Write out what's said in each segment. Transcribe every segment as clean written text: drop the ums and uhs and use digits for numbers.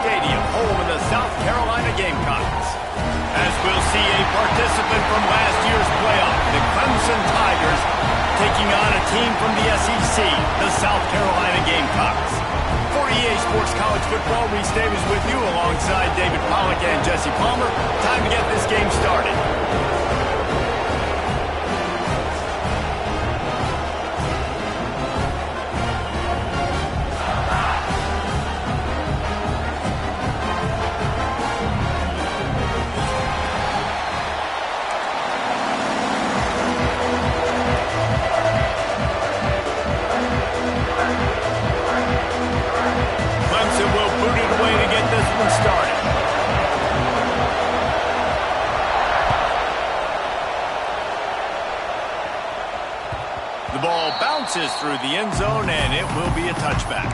Stadium, home of the South Carolina Gamecocks. As we'll see a participant from last year's playoff, the Clemson Tigers, taking on a team from the SEC, the South Carolina Gamecocks. For EA Sports College Football, Reese Davis with you alongside David Pollack and Jesse Palmer. Time to get this game started. The ball bounces through the end zone, and it will be a touchback.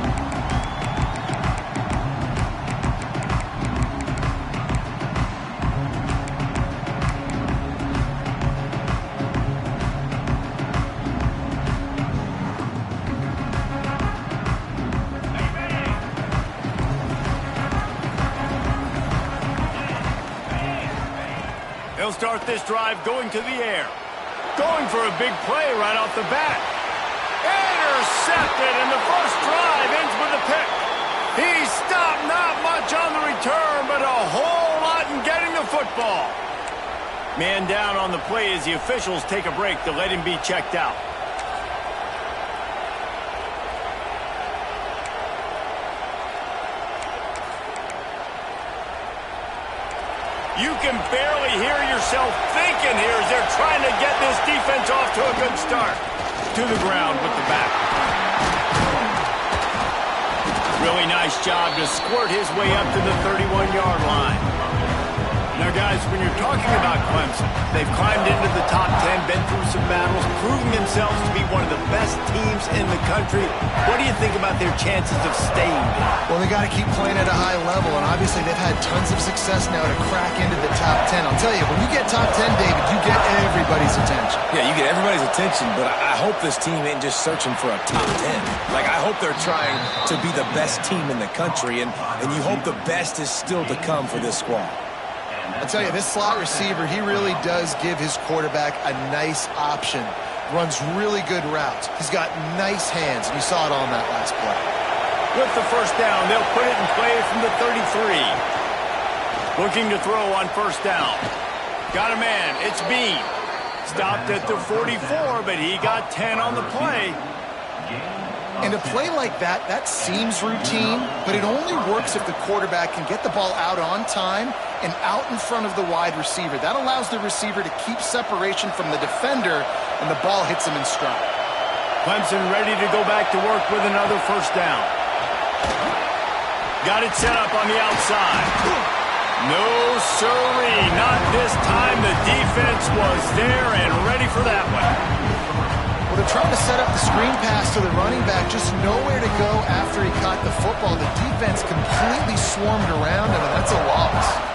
They'll start this drive going to the air. Going for a big play right off the bat. Intercepted, and the first drive ends with a pick. He stopped not much on the return, but a whole lot in getting the football. Man down on the play as the officials take a break to let him be checked out. You can barely hear yourself thinking here as they're trying to get this defense off to a good start. To the ground with the back. Really nice job to squirt his way up to the 31-yard line. Now, guys, when you're talking about Clemson, they've climbed into the top 10, been through some battles, proving themselves to be one of the best teams in the country. What do you think about their chances of staying there? Well, they got to keep playing at a high level, and obviously they've had tons of success now to crack into the top 10. I'll tell you, when you get top 10, David, you get everybody's attention. Yeah, you get everybody's attention, but I hope this team ain't just searching for a top 10. Like, I hope they're trying to be the best team in the country, and you hope the best is still to come for this squad. I'll tell you, this slot receiver, he really does give his quarterback a nice option. Runs really good routes. He's got nice hands, and you saw it on that last play. With the first down, they'll put it in play from the 33. Looking to throw on first down. Got a man, it's Bean. Stopped at the 44, but he got 10 on the play. And a play like that, that seems routine, but it only works if the quarterback can get the ball out on time and out in front of the wide receiver. That allows the receiver to keep separation from the defender, and the ball hits him in stride. Clemson ready to go back to work with another first down. Got it set up on the outside. No, sirree, not this time. The defense was there and ready for that one. Well, they're trying to set up the screen pass to the running back, just nowhere to go after he caught the football. The defense completely swarmed around him, and that's a loss.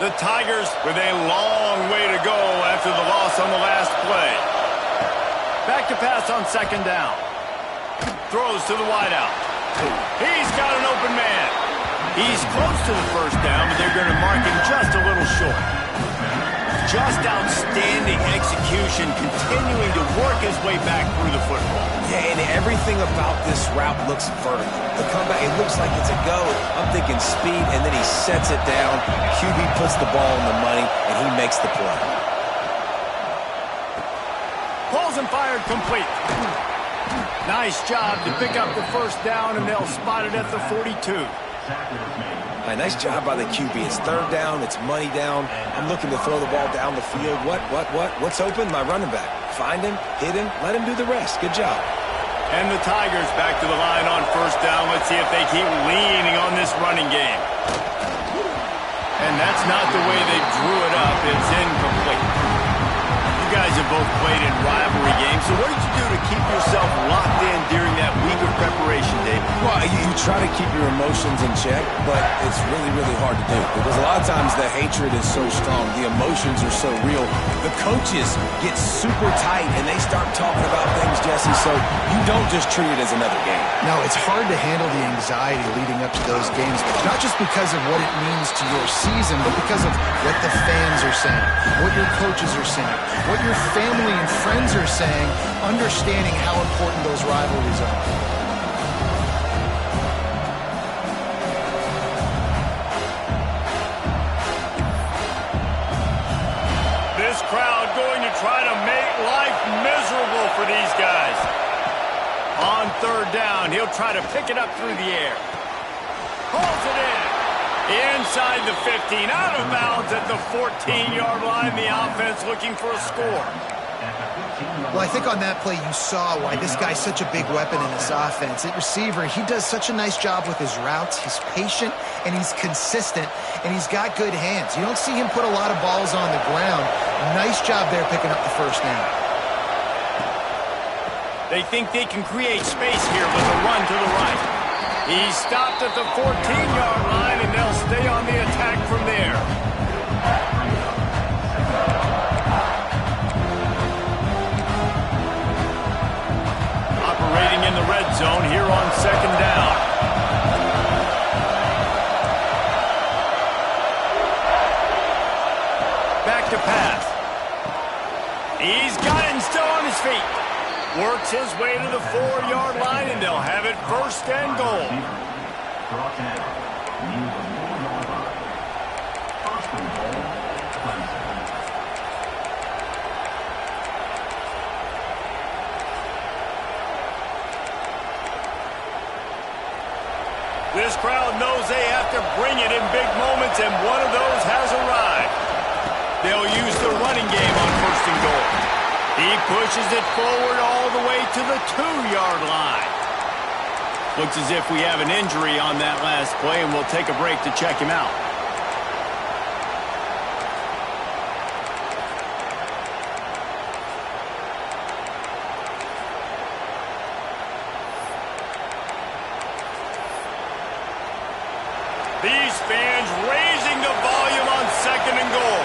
The Tigers with a long way to go after the loss on the last play. Back to pass on second down. Throws to the wideout. He's got an open man. He's close to the first down, but they're going to mark him just a little short. Just outstanding execution, continuing to work his way back through the football. Yeah, and everything about this route looks vertical. The comeback, it looks like it's a go. I'm thinking speed, and then he sets it down. QB puts the ball on the money, and he makes the play. Balls and fired complete. Nice job to pick up the first down, and they'll spot it at the 42. Nice job by the QB. It's third down. It's money down. I'm looking to throw the ball down the field. What's open? My running back. Find him, hit him, let him do the rest. Good job. And the Tigers back to the line on first down. Let's see if they keep leaning on this running game. And that's not the way they drew it up. It's incomplete. You guys have both played in rivalry games, so what did you do to keep yourself locked in during that week of preparation try to keep your emotions in check, but it's really, really hard to do because a lot of times the hatred is so strong, the emotions are so real. The coaches get super tight and they start talking about things, Jesse, so you don't just treat it as another game. No, it's hard to handle the anxiety leading up to those games, not just because of what it means to your season, but because of what the fans are saying, what your coaches are saying, what your family and friends are saying, understanding how important those rivalries are. This crowd going to try to make life miserable for these guys. On third down, he'll try to pick it up through the air. Pulls it in. Inside the 15, out of bounds at the 14-yard line. The offense looking for a score. Well, I think on that play you saw why this guy's such a big weapon in this offense. At receiver, he does such a nice job with his routes. He's patient, and he's consistent, and he's got good hands. You don't see him put a lot of balls on the ground. Nice job there picking up the first down. They think they can create space here with a run to the right. He's stopped at the 14-yard line, and they'll stay on the attack from there. Operating in the red zone here on second down. Back to pass. He's got it and still on his feet. Works his way to the 4-yard line, and they'll have it first and goal. This crowd knows they have to bring it in big moments, and one of those has arrived. They'll use the running game on first and goal. He pushes it forward all the way to the 2-yard line. Looks as if we have an injury on that last play, and we'll take a break to check him out. These fans raising the volume on second and goal.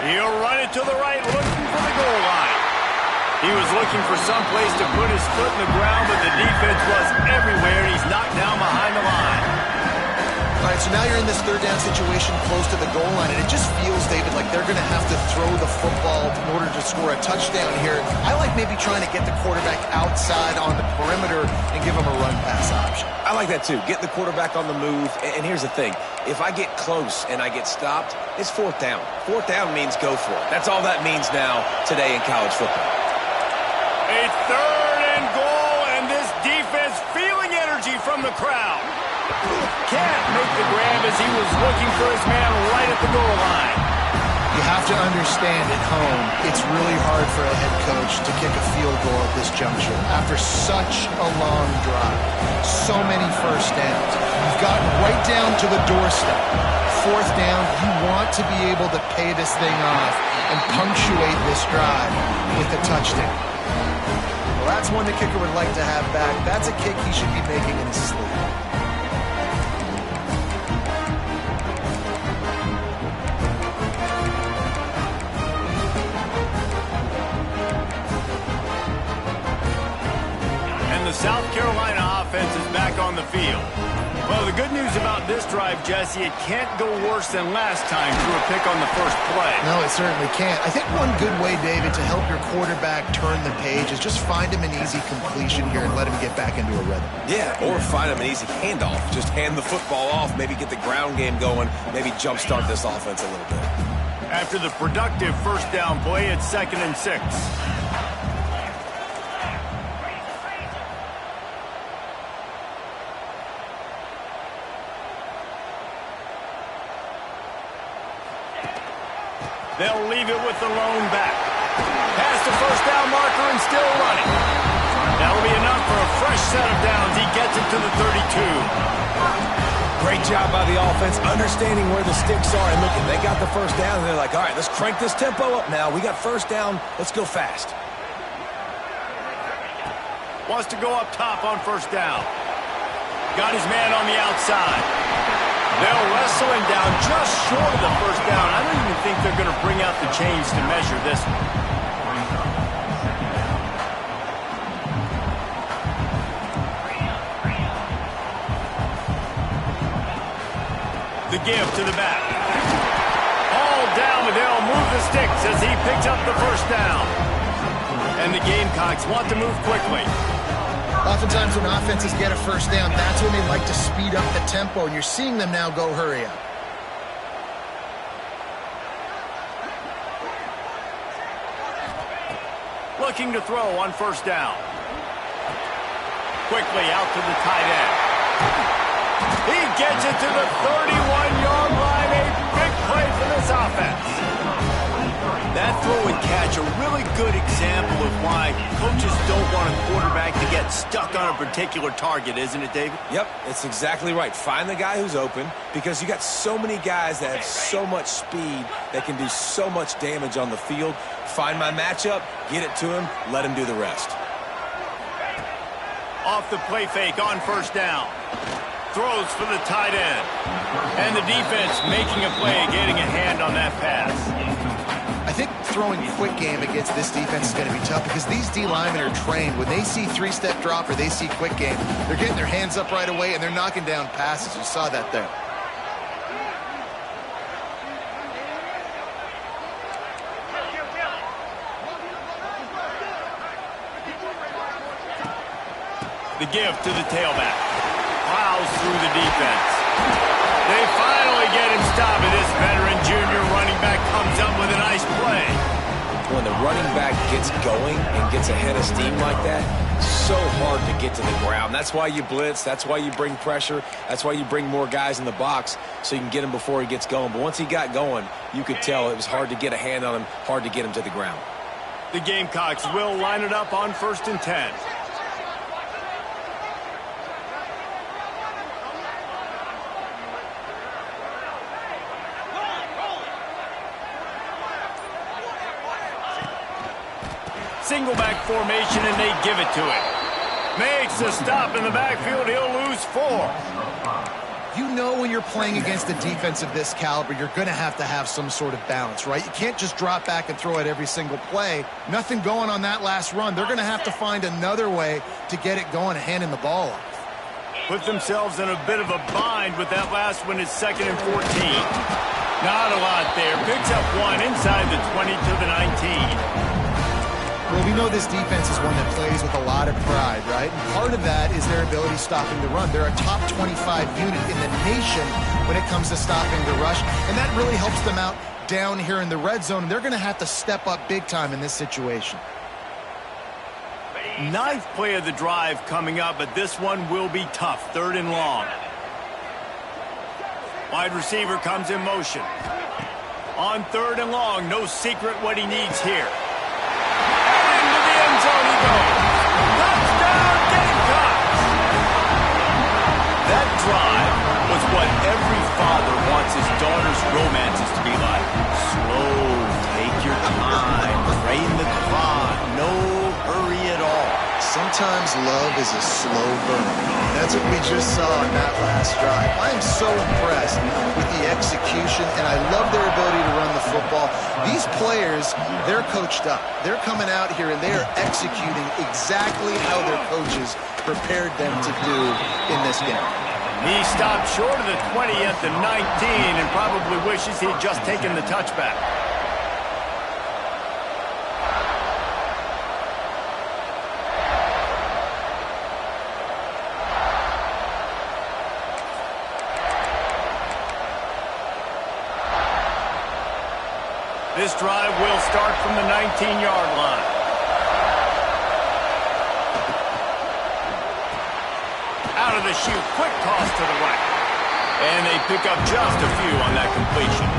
He'll run it to the right, looking for the goal line. He was looking for some place to put his foot in the ground, but the defense was everywhere, and he's knocked down behind the line. All right, so now you're in this third down situation close to the goal line, and it just feels, David, like they're going to have to throw the football in order to score a touchdown here. I like maybe trying to get the quarterback outside on the perimeter and give him a run-pass option. I like that too. Get the quarterback on the move. And here's the thing. If I get close and I get stopped, it's fourth down. Fourth down means go for it. That's all that means now today in college football. A third and goal, and this defense feeling energy from the crowd. Can't make the grab as he was looking for his man right at the goal line. You have to understand at home, it's really hard for a head coach to kick a field goal at this juncture after such a long drive. So many first downs. You've gotten right down to the doorstep. Fourth down, you want to be able to pay this thing off and punctuate this drive with a touchdown. Well, that's one the kicker would like to have back. That's a kick he should be making in his sleep. The South Carolina offense is back on the field. Well, the good news about this drive, Jesse, it can't go worse than last time through a pick on the first play. No, it certainly can't. I think one good way, David, to help your quarterback turn the page is just find him an easy completion here and let him get back into a rhythm. Yeah, or find him an easy handoff. Just hand the football off, maybe get the ground game going, maybe jumpstart this offense a little bit. After the productive first down play, it's 2nd and 6. They'll leave it with the lone back. Past the first down marker and still running. That'll be enough for a fresh set of downs. He gets it to the 32. Great job by the offense, understanding where the sticks are. And look, they got the first down, and they're like, all right, let's crank this tempo up now. We got first down. Let's go fast. Wants to go up top on first down. Got his man on the outside. They'll wrestle him down just short of the first down. I don't even think they're going to bring out the chains to measure this one. The give to the back. All down, but they'll move the sticks as he picks up the first down. And the Gamecocks want to move quickly. Oftentimes when offenses get a first down, that's when they like to speed up the tempo, and you're seeing them now go hurry up. Looking to throw on first down. Quickly out to the tight end. He gets it to the 31-yard line. A big play for this offense. That throw and catch, a really good example of why coaches don't want a quarterback to get stuck on a particular target, isn't it, David? Yep, it's exactly right. Find the guy who's open, because you got so many guys that have so much speed that can do so much damage on the field. Find my matchup, get it to him, let him do the rest. Off the play fake on first down. Throws for the tight end. And the defense making a play, getting a hand on that pass. I think throwing quick game against this defense is going to be tough because these D linemen are trained. When they see three-step drop or they see quick game, they're getting their hands up right away and they're knocking down passes. You saw that there. The give to the tailback. Plows through the defense. They finally get him stopped. This veteran junior running back comes up with a nice play. When the running back gets going and gets ahead of steam like that, so hard to get to the ground. That's why you blitz. That's why you bring pressure. That's why you bring more guys in the box so you can get him before he gets going. But once he got going, you could tell it was hard to get a hand on him, hard to get him to the ground. The Gamecocks will line it up on 1st and 10. Single back formation, and they give it to him. Makes a stop in the backfield. He'll lose 4. You know when you're playing against a defense of this caliber, you're going to have some sort of balance, right? You can't just drop back and throw it every single play. Nothing going on that last run. They're going to have to find another way to get it going and handing the ball off. Put themselves in a bit of a bind with that last one. It's 2nd and 14. Not a lot there. Picks up 1 inside the 20 to the 19. Well, we know this defense is one that plays with a lot of pride, right? And part of that is their ability stopping the run. They're a top 25 unit in the nation when it comes to stopping the rush, and that really helps them out down here in the red zone. They're going to have to step up big time in this situation. 9th play of the drive coming up, but this one will be tough. 3rd and long. Wide receiver comes in motion. On 3rd and long, no secret what he needs here. Touchdown, Gamecocks! That drive was what every father wants his daughter's romances to be like. Slow, take your time, rein the clock, no hurry at all. Sometimes love is a slow burn. That's what we just saw in that last drive. I am so impressed with the execution, and I love their ability to run the football. These players, they're coached up. They're coming out here, and they are executing exactly how their coaches prepared them to do in this game. He stopped short of the 20 at the 19 and probably wishes he'd just taken the touchback. This drive will start from the 19-yard line. Out of the chute, quick toss to the right. And they pick up just a few on that completion.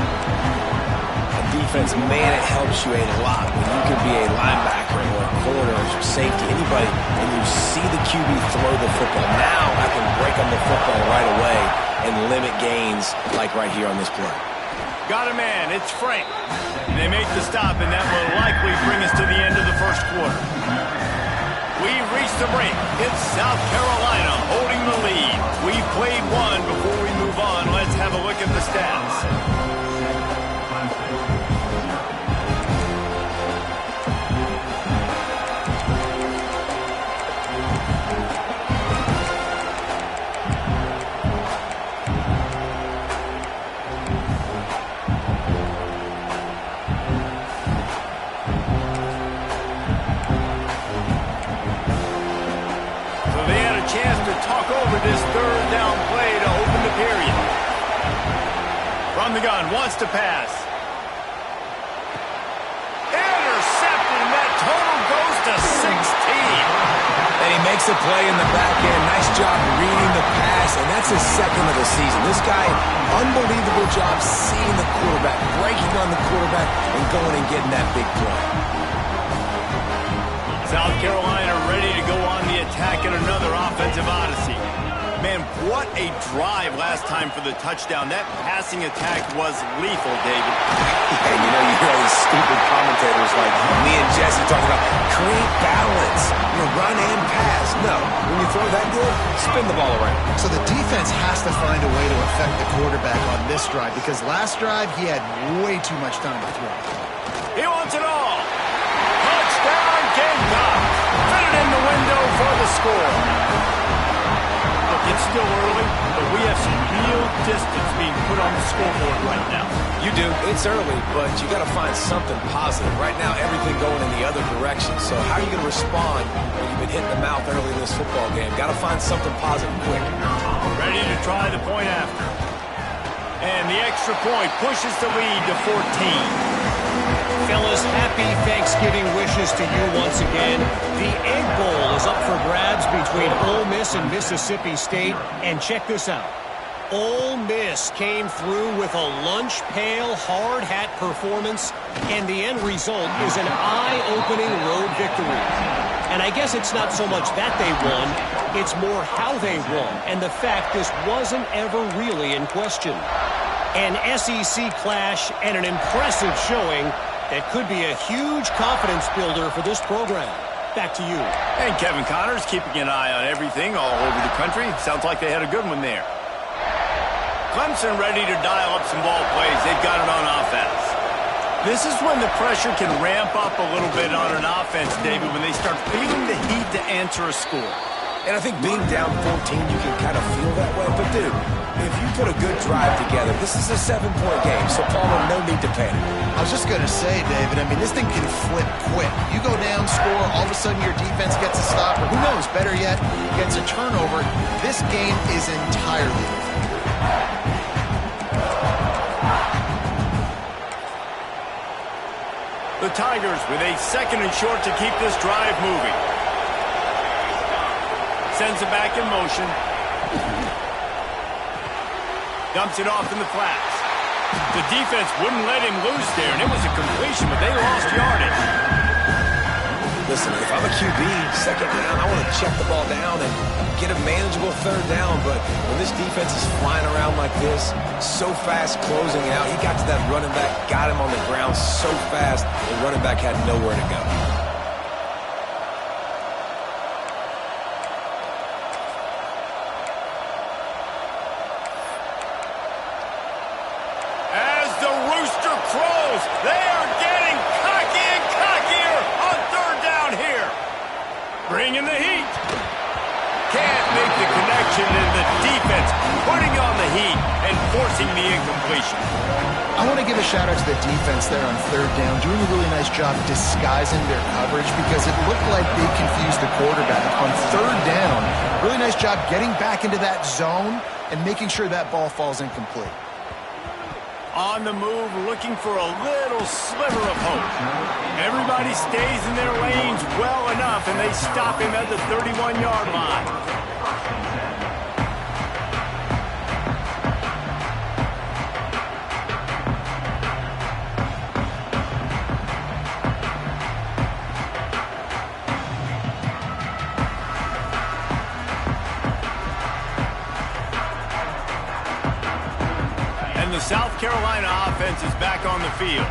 Defense, man, it helps you a lot when you can be a linebacker or a corner or safety, anybody, and you see the QB throw the football. Now I can break on the football right away and limit gains like right here on this play. Got a man, it's Frank. They make the stop, and that will likely bring us to the end of the 1st quarter. We've reached the break. It's South Carolina holding the lead. We've played one. Before we move on, let's have a look at the stats. Talk over this third down play to open the period. From the gun, wants to pass. Intercepted, and that total goes to 16. And he makes a play in the back end. Nice job reading the pass, and that's his second of the season. This guy, unbelievable job seeing the quarterback, breaking on the quarterback, and going and getting that big play. South Carolina ready to go on the attack in another offensive odyssey. Man, what a drive last time for the touchdown. That passing attack was lethal, David. And you know, you hear all these stupid commentators like me and Jesse talking about create balance, run and pass. No, when you throw that good, spin the ball around. So the defense has to find a way to affect the quarterback on this drive because last drive he had way too much time to throw. He wants it all. Touchdown, Gamecocks. Fit it in the window for the score. Look, it's still early, but we have some real distance being put on the scoreboard right now. You do. It's early, but you got to find something positive. Right now, everything going in the other direction. So how are you going to respond when you've been hit in the mouth early in this football game? Got to find something positive quick. Ready to try the point after. And the extra point pushes the lead to 14. Fellas, happy Thanksgiving wishes to you once again. The Egg Bowl is up for grabs between Ole Miss and Mississippi State. And check this out. Ole Miss came through with a lunch pail hard hat performance, and the end result is an eye-opening road victory. And I guess it's not so much that they won, it's more how they won, and the fact this wasn't ever really in question. An SEC clash and an impressive showing that could be a huge confidence builder for this program. Back to you. And Kevin Connors keeping an eye on everything all over the country. Sounds like they had a good one there. Clemson ready to dial up some ball plays. They've got it on offense. This is when the pressure can ramp up a little bit on an offense, David, when they start feeling the heat to answer a score. And I think being down 14, you can kind of feel that way. But, dude, if you put a good drive together, this is a 7-point game, so, Palmer, no need to panic. I was just going to say, David, I mean, this thing can flip quick. You go down, score, all of a sudden your defense gets a stop, or who knows, better yet, gets a turnover. This game is entirely different. The Tigers with a second and short to keep this drive moving. Sends it back in motion. Dumps it off in the flats. The defense wouldn't let him loose there, and it was a completion, but they lost yardage. Listen, if I'm a QB, second down, I want to check the ball down and get a manageable third down. But when this defense is flying around like this, so fast closing out, he got to that running back, got him on the ground so fast, the running back had nowhere to go. Bringing the heat. Can't make the connection, and the defense putting on the heat and forcing the incompletion. I want to give a shout out to the defense there on third down, doing a really nice job disguising their coverage because it looked like they confused the quarterback on third down. Really nice job getting back into that zone and making sure that ball falls incomplete. On the move, looking for a little sliver of hope. Everybody stays in their lanes well enough, and they stop him at the 31-yard line. The South Carolina offense is back on the field.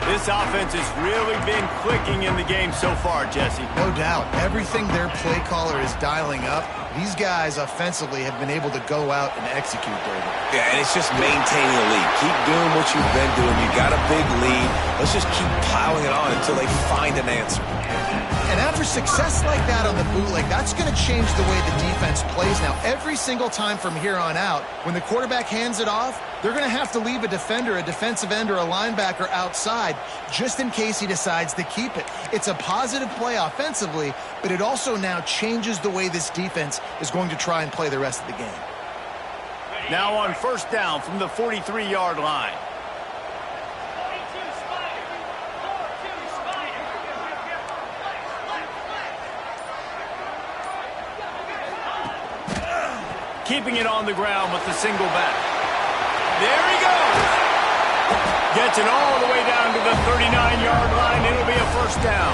This offense has really been clicking in the game so far, Jesse. No doubt. Everything their play caller is dialing up, these guys offensively have been able to go out and execute, David. Yeah, and it's just maintaining a lead. Keep doing what you've been doing. You got a big lead. Let's just keep piling it on until they find an answer. And after success like that on the bootleg, that's going to change the way the defense plays now. Every single time from here on out, when the quarterback hands it off, they're going to have to leave a defender, a defensive end, or a linebacker outside just in case he decides to keep it. It's a positive play offensively, but it also now changes the way this defense is going to try and play the rest of the game. Now on first down from the 43-yard line. Keeping it on the ground with the single back. There he goes. Gets it all the way down to the 39-yard line. It'll be a first down.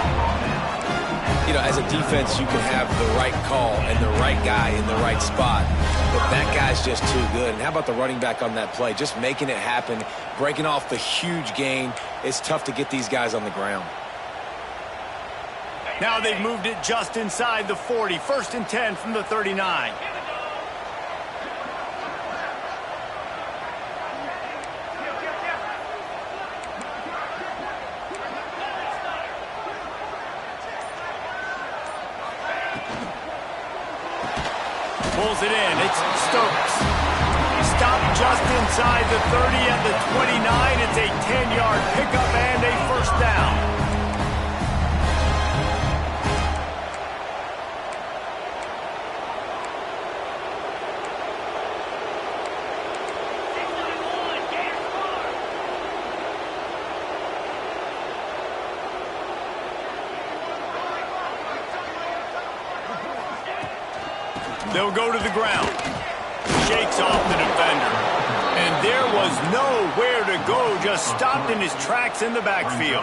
You know, as a defense, you can have the right call and the right guy in the right spot, but that guy's just too good. And how about the running back on that play? Just making it happen, breaking off the huge gain. It's tough to get these guys on the ground. Now they've moved it just inside the 40. First and 10 from the 39. Pulls it in. It's Stokes. Stopped just inside the 30 at the 29. It's a 10-yard pickup and a first down. They'll go to the ground. Shakes off the defender. And there was nowhere to go. Just stopped in his tracks in the backfield.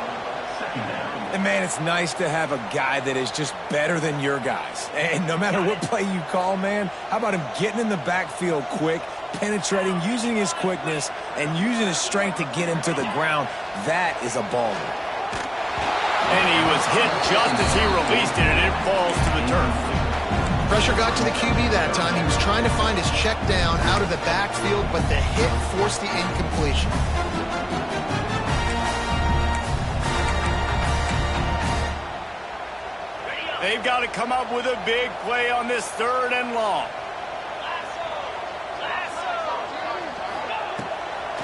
And, man, it's nice to have a guy that is just better than your guys. And no matter what play you call, man, how about him getting in the backfield quick, penetrating, using his quickness, and using his strength to get him to the ground? That is a baller. And he was hit just as he released it, and it falls to the turf. Pressure got to the QB that time. He was trying to find his check down out of the backfield, but the hit forced the incompletion. They've got to come up with a big play on this third and long.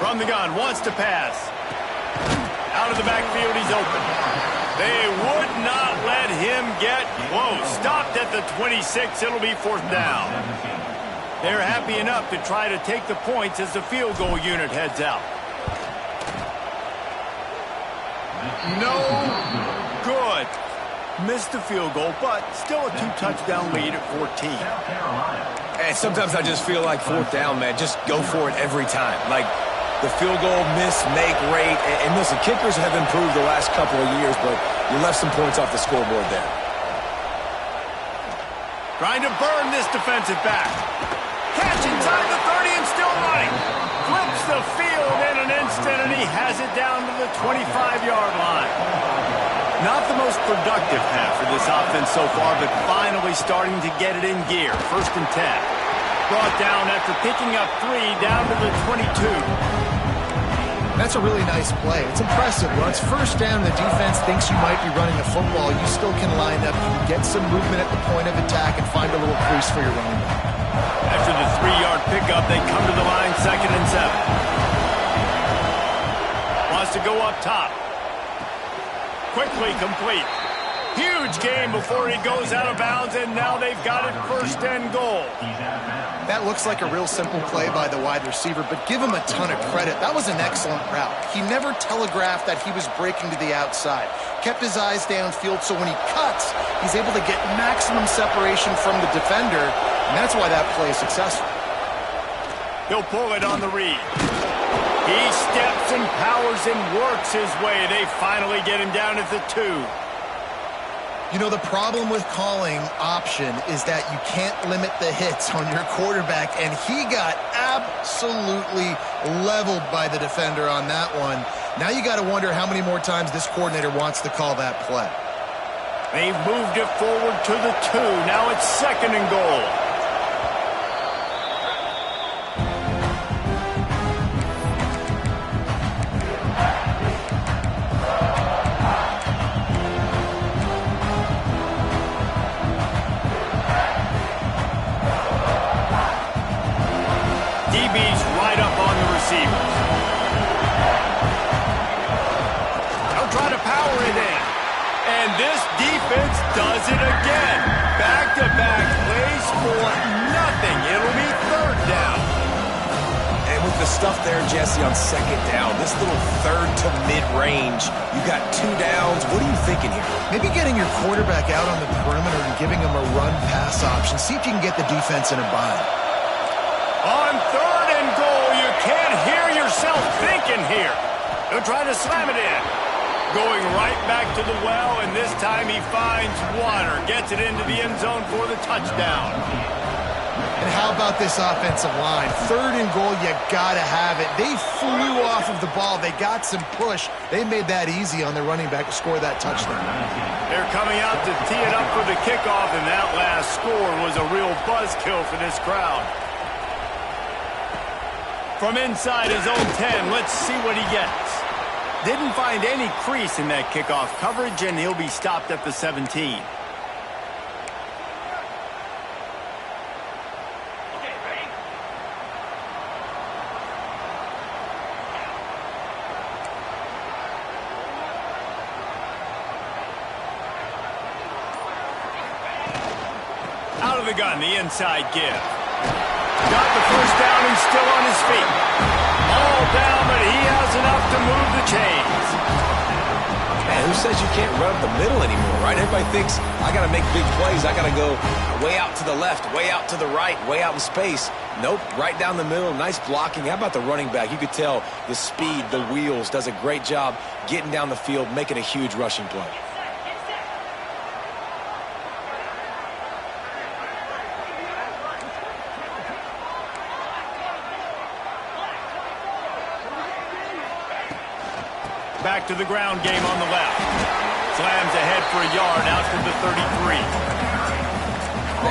From the gun, wants to pass. Out of the backfield, he's open. They would not let him get close. Stopped at the 26. It'll be fourth down. They're happy enough to try to take the points as the field goal unit heads out. No good. Missed the field goal, but still a 2-touchdown lead at 14. And sometimes I just feel like fourth down, man. Just go for it every time. Like, the field goal miss-make rate. And listen, kickers have improved the last couple of years, but you left some points off the scoreboard there. Trying to burn this defensive back. Catch inside the 30 and still running. Flips the field in an instant, and he has it down to the 25-yard line. Not the most productive half for this offense so far, but finally starting to get it in gear. First and 10. Brought down after picking up 3 down to the 22. That's a really nice play. It's impressive. When it's first down, the defense thinks you might be running a football. You still can line up. You can get some movement at the point of attack and find a little crease for your running back. After the 3-yard pickup, they come to the line, 2nd and 7. Wants to go up top. Quickly complete. Huge gain before he goes out of bounds, and now they've got it first and goal. That looks like a real simple play by the wide receiver, but give him a ton of credit. That was an excellent route. He never telegraphed that he was breaking to the outside. Kept his eyes downfield, so when he cuts, he's able to get maximum separation from the defender, and that's why that play is successful. He'll pull it on the read. He steps and powers and works his way. They finally get him down at the 2. You know, the problem with calling option is that you can't limit the hits on your quarterback, and he got absolutely leveled by the defender on that one. Now you got to wonder how many more times this coordinator wants to call that play. They've moved it forward to the 2. Now it's 2nd and goal. DB's right up on the receivers. They'll try to power it in. And this defense does it again. Back-to-back plays for nothing. It'll be 3rd down. And with the stuff there, Jesse, on 2nd down, this little 3rd to mid-range, you got 2 downs. What are you thinking here? Maybe getting your quarterback out on the perimeter and giving him a run-pass option. See if you can get the defense in a bind. On 3rd and goal, you can't hear yourself thinking here. They'll try to slam it in. Going right back to the well, and this time he finds water. Gets it into the end zone for the touchdown. And how about this offensive line? 3rd and goal, you got to have it. They flew off of the ball. They got some push. They made that easy on their running back to score that touchdown. They're coming out to tee it up for the kickoff, and that last score was a real buzzkill for this crowd. From inside his own 10, let's see what he gets. Didn't find any crease in that kickoff coverage, and he'll be stopped at the 17. Out of the gun, the inside give. Got the 1st down and still on his feet. All down, but he has enough to move the chains. Man, who says you can't run up the middle anymore, right? Everybody thinks, I got to make big plays. I got to go way out to the left, way out to the right, way out in space. Nope, right down the middle. Nice blocking. How about the running back? You could tell the speed, the wheels, does a great job getting down the field, making a huge rushing play. Back to the ground game on the left. Slams ahead for a yard out to the 33.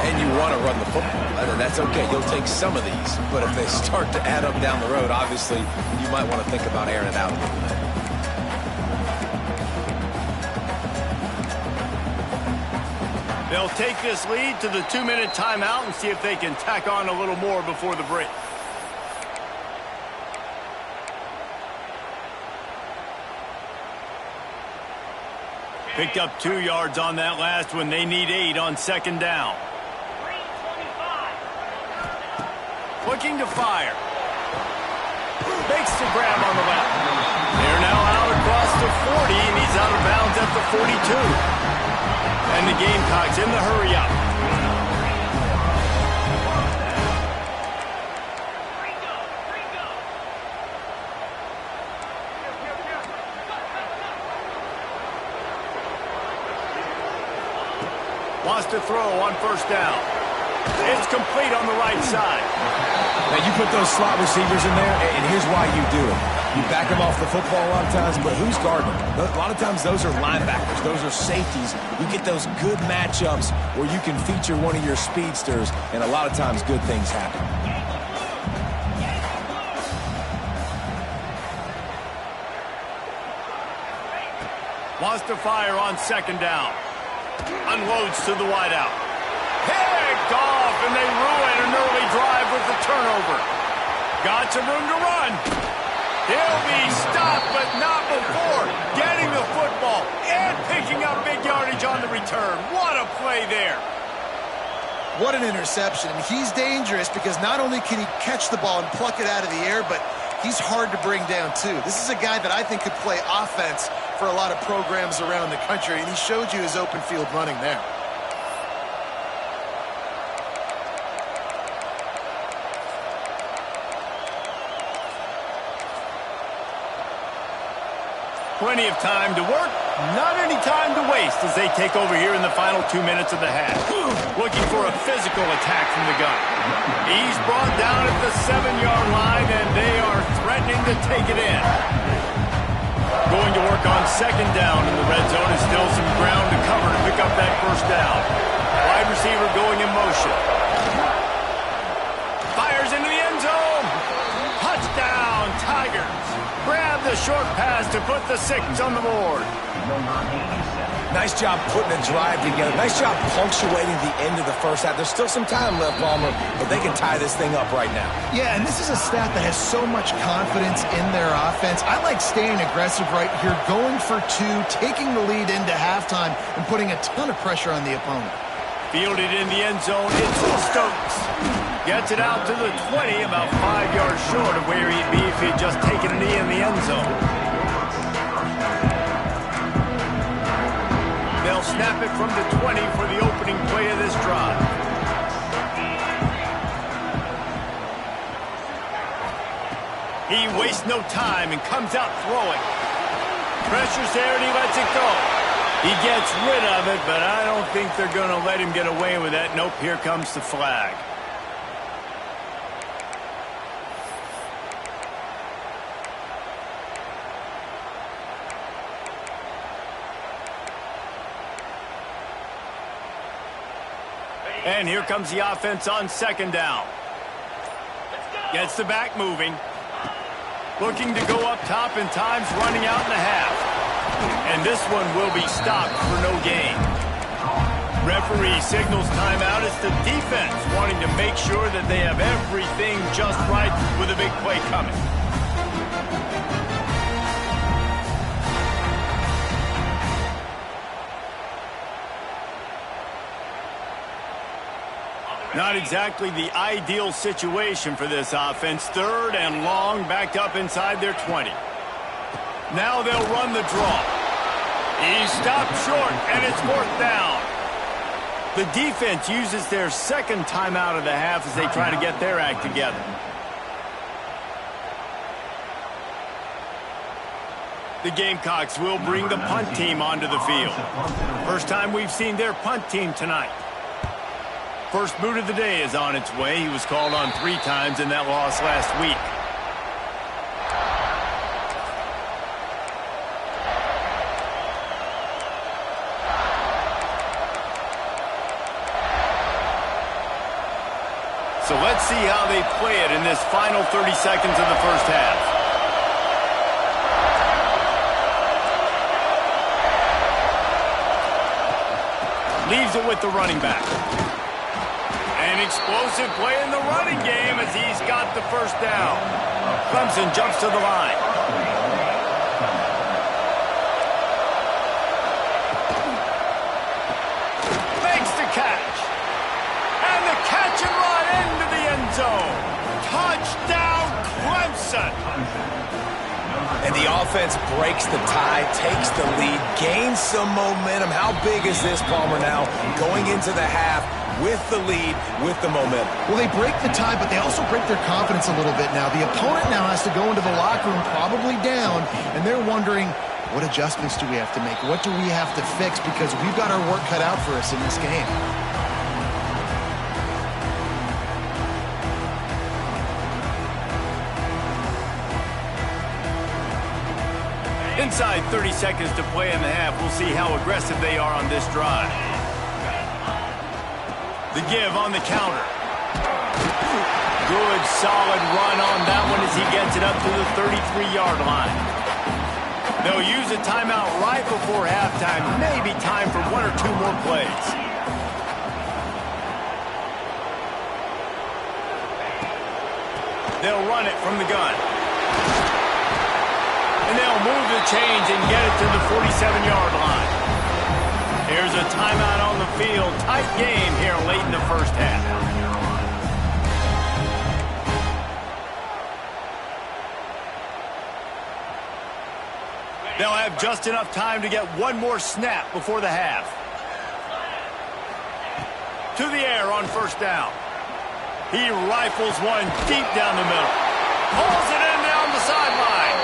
And you want to run the football. That's okay. You'll take some of these. But if they start to add up down the road, obviously, you might want to think about airing it out a little bit. They'll take this lead to the 2-minute timeout and see if they can tack on a little more before the break. Picked up 2 yards on that last one. They need 8 on 2nd down. Looking to fire. Makes the grab on the left. They're now out across the 40, and he's out of bounds at the 42. And the Gamecocks in the hurry-up. Wants to throw on 1st down. It's complete on the right side. Now, you put those slot receivers in there, and here's why you do it. You back them off the football a lot of times, but who's guarding them? A lot of times those are linebackers. Those are safeties. You get those good matchups where you can feature one of your speedsters, and a lot of times good things happen. Wants to fire on 2nd down. Unloads to the wideout. Picked off, and they ruin an early drive with the turnover. Got some room to run. He'll be stopped, but not before getting the football and picking up big yardage on the return. What a play there. What an interception. He's dangerous because not only can he catch the ball and pluck it out of the air, but he's hard to bring down, too. This is a guy that I think could play offense for a lot of programs around the country, and he showed you his open field running there. Plenty of time to work, Not any time to waste as they take over here in the final 2 minutes of the half. Looking for a physical attack from the gun. He's brought down at the 7-yard line, and they are threatening to take it in. Going to work on second down in the red zone is still some ground to cover to pick up that first down. Wide receiver going in motion. Fires into the end zone. Touchdown, Tigers. Grab the short pass to put the 6 on the board. Nice job putting a drive together. Nice job punctuating the end of the first half. There's still some time left, Palmer, but they can tie this thing up right now. Yeah, and this is a staff that has so much confidence in their offense. I like staying aggressive right here, going for 2, taking the lead into halftime, and putting a ton of pressure on the opponent. Fielded in the end zone, it's Stokes. Gets it out to the 20, about 5 yards short of where he'd be if he'd just taken a knee in the end zone. They'll snap it from the 20 for the opening play of this drive. He wastes no time and comes out throwing. Pressure's there and he lets it go. He gets rid of it, but I don't think they're going to let him get away with that. Nope, here comes the flag. And here comes the offense on second down. Gets the back moving. Looking to go up top and time's running out in the half. And this one will be stopped for no gain. Referee signals timeout. It's the defense wanting to make sure that they have everything just right with a big play coming. Not exactly the ideal situation for this offense. 3rd and long, backed up inside their 20. Now they'll run the draw. He stopped short, and it's 4th down. The defense uses their second timeout of the half as they try to get their act together. The Gamecocks will bring the punt team onto the field. First time we've seen their punt team tonight. First boot of the day is on its way. He was called on 3 times in that loss last week. So let's see how they play it in this final 30 seconds of the first half. Leaves it with the running back. An explosive play in the running game as he's got the first down. Clemson jumps to the line. Makes the catch. And the catch and run into the end zone. Touchdown, Clemson. And the offense breaks the tie, takes the lead, gains some momentum. How big is this, Palmer, now? Going into the half with the lead, with the momentum. Well, they break the tie, but they also break their confidence a little bit now. The opponent now has to go into the locker room probably down, and they're wondering, what adjustments do we have to make? What do we have to fix? Because we've got our work cut out for us in this game. Inside 30 seconds to play in the half. We'll see how aggressive they are on this drive. The give on the counter. Good, solid run on that one as he gets it up to the 33-yard line. They'll use a timeout right before halftime. Maybe time for 1 or 2 more plays. They'll run it from the gun. And they'll move the chains and get it to the 47-yard line. Here's a timeout on the field. Tight game here late in the first half. They'll have just enough time to get one more snap before the half. To the air on first down. He rifles one deep down the middle. Pulls it in down the sideline.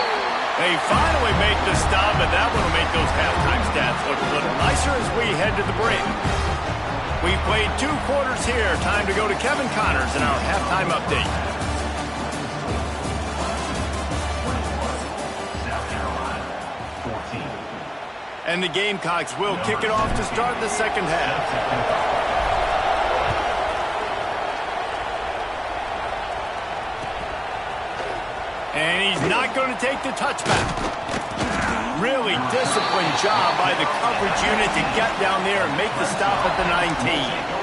They finally make the stop, and that one will make those halftime stats look a little nicer as we head to the break. We've played 2 quarters here. Time to go to Kevin Connors in our halftime update. And the Gamecocks will kick it off to start the second half. And he's not going to take the touchback. Really disciplined job by the coverage unit to get down there and make the stop at the 19.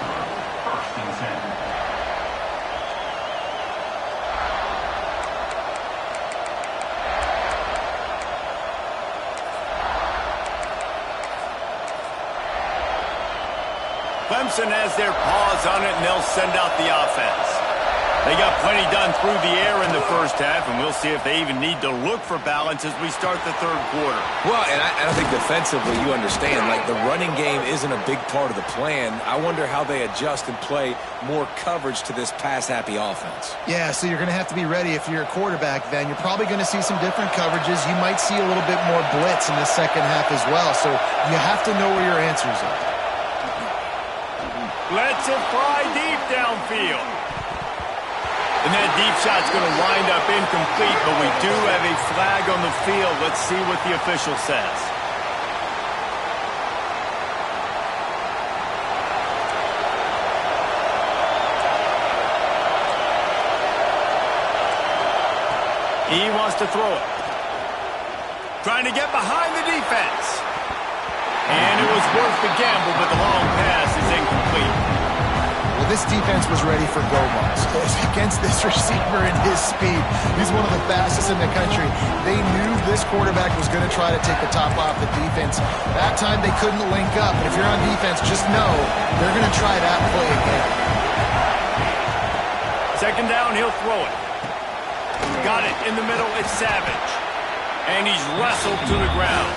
Clemson has their paws on it, and they'll send out the offense. They got plenty done through the air in the first half, and we'll see if they even need to look for balance as we start the third quarter. Well, and I don't think defensively you understand. Like, the running game isn't a big part of the plan. I wonder how they adjust and play more coverage to this pass-happy offense. Yeah, so you're going to have to be ready if you're a quarterback then. You're probably going to see some different coverages. You might see a little bit more blitz in the second half as well, so you have to know where your answers are. Lets it fly deep downfield. And that deep shot's going to wind up incomplete, but we do have a flag on the field. Let's see what the official says. He wants to throw it. Trying to get behind the defense. And it was worth the gamble, but the long pass is incomplete. Well, this defense was ready for go-balls. Against this receiver and his speed, he's one of the fastest in the country. They knew this quarterback was going to try to take the top off the defense. That time they couldn't link up, and if you're on defense, just know they're going to try that play again. Second down, he'll throw it. Got it in the middle, it's Savage. And he's wrestled to the ground.